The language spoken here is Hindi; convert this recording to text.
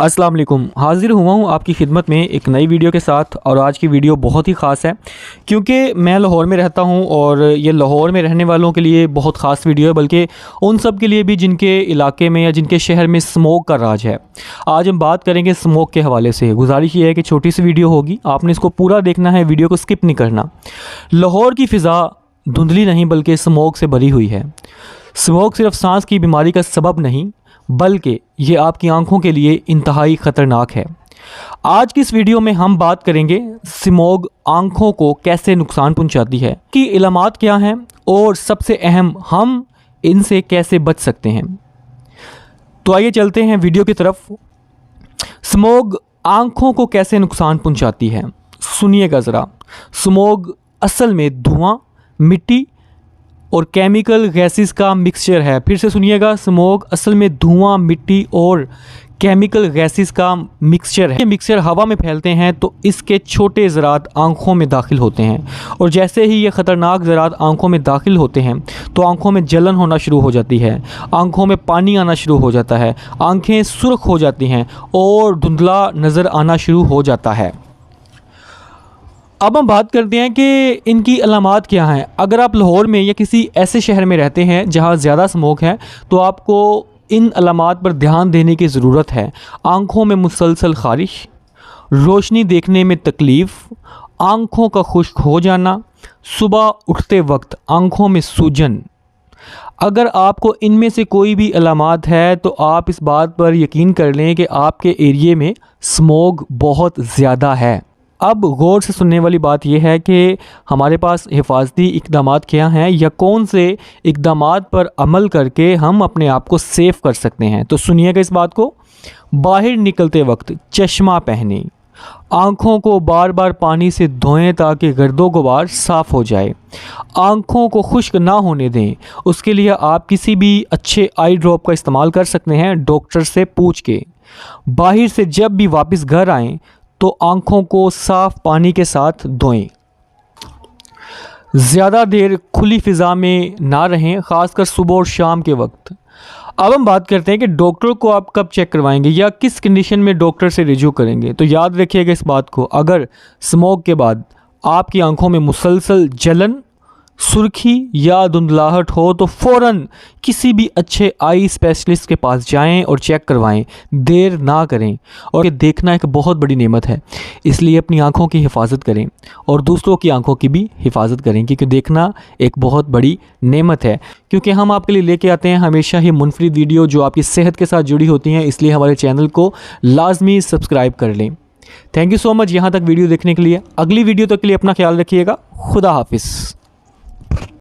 अस्सलाम वालेकुम। हाज़िर हुआ हूँ आपकी खिदमत में एक नई वीडियो के साथ। और आज की वीडियो बहुत ही ख़ास है क्योंकि मैं लाहौर में रहता हूँ और ये लाहौर में रहने वालों के लिए बहुत ख़ास वीडियो है, बल्कि उन सब के लिए भी जिनके इलाके में या जिनके शहर में स्मोक का राज है। आज हम बात करेंगे स्मोक के हवाले से। गुजारिश ये है कि छोटी सी वीडियो होगी, आपने इसको पूरा देखना है, वीडियो को स्किप नहीं करना। लाहौर की फ़िज़ा धुंधली नहीं बल्कि स्मोक से भरी हुई है। स्मोक सिर्फ सांस की बीमारी का सबब नहीं बल्कि ये आपकी आंखों के लिए इंतहाई ख़तरनाक है। आज की इस वीडियो में हम बात करेंगे स्मोक आंखों को कैसे नुकसान पहुंचाती है, कि इलामात क्या हैं और सबसे अहम हम इनसे कैसे बच सकते हैं। तो आइए चलते हैं वीडियो की तरफ। स्मोक आंखों को कैसे नुकसान पहुंचाती है, सुनिएगा ज़रा। स्मोक असल में धुआं, मिट्टी और केमिकल गैसेस का मिक्सचर है। फिर से सुनिएगा, स्मोक असल में धुआं, मिट्टी और केमिकल गैसेस का मिक्सचर है। ये मिक्सचर हवा में फैलते हैं तो इसके छोटे ज़रात आंखों में दाखिल होते हैं और जैसे ही ये ख़तरनाक ज़रात आंखों में दाखिल होते हैं तो आंखों में जलन होना शुरू हो जाती है, आंखों में पानी आना शुरू हो जाता है, आंखें सुर्ख हो जाती हैं और धुंधला नज़र आना शुरू हो जाता है। अब हम बात करते हैं कि इनकी अलामात क्या हैं। अगर आप लाहौर में या किसी ऐसे शहर में रहते हैं जहां ज़्यादा स्मोक है तो आपको इन अलामात पर ध्यान देने की ज़रूरत है। आंखों में मुसलसल ख़ारिश, रोशनी देखने में तकलीफ़, आंखों का खुश्क हो जाना, सुबह उठते वक्त आंखों में सूजन। अगर आपको इनमें से कोई भी अलामात है तो आप इस बात पर यकीन कर लें कि आपके एरिए में स्मोक बहुत ज़्यादा है। अब गौर से सुनने वाली बात यह है कि हमारे पास हिफाजती इक़दामात क्या हैं या कौन से इक़दामात पर अमल करके हम अपने आप को सेफ़ कर सकते हैं। तो सुनिएगा इस बात को। बाहर निकलते वक्त चश्मा पहनें, आँखों को बार बार पानी से धोएं ताकि गर्दो गुबार साफ़ हो जाए, आँखों को खुश्क ना होने दें। उसके लिए आप किसी भी अच्छे आई ड्रॉप का इस्तेमाल कर सकते हैं डॉक्टर से पूछ के। बाहर से जब भी वापस घर आएँ तो आँखों को साफ़ पानी के साथ धोएं। ज़्यादा देर खुली फ़िज़ा में ना रहें, ख़ासकर सुबह और शाम के वक्त। अब हम बात करते हैं कि डॉक्टर को आप कब चेक करवाएंगे या किस कंडीशन में डॉक्टर से रिज्यू करेंगे। तो याद रखिएगा इस बात को, अगर स्मोक के बाद आपकी आँखों में मुसलसल जलन, सुर्खी या धुंधलाहट हो तो फ़ौरन किसी भी अच्छे आई स्पेशलिस्ट के पास जाएं और चेक करवाएं, देर ना करें। और देखना एक बहुत बड़ी नेमत है, इसलिए अपनी आंखों की हिफाजत करें और दूसरों की आंखों की भी हिफाजत करें, क्योंकि देखना एक बहुत बड़ी नेमत है। क्योंकि हम आपके लिए लेके आते हैं हमेशा ही मुनफरिद वीडियो जो आपकी सेहत के साथ जुड़ी होती हैं, इसलिए हमारे चैनल को लाजमी सब्सक्राइब कर लें। थैंक यू सो मच यहाँ तक वीडियो देखने के लिए। अगली वीडियो तक के लिए अपना ख्याल रखिएगा। खुदा हाफिज़।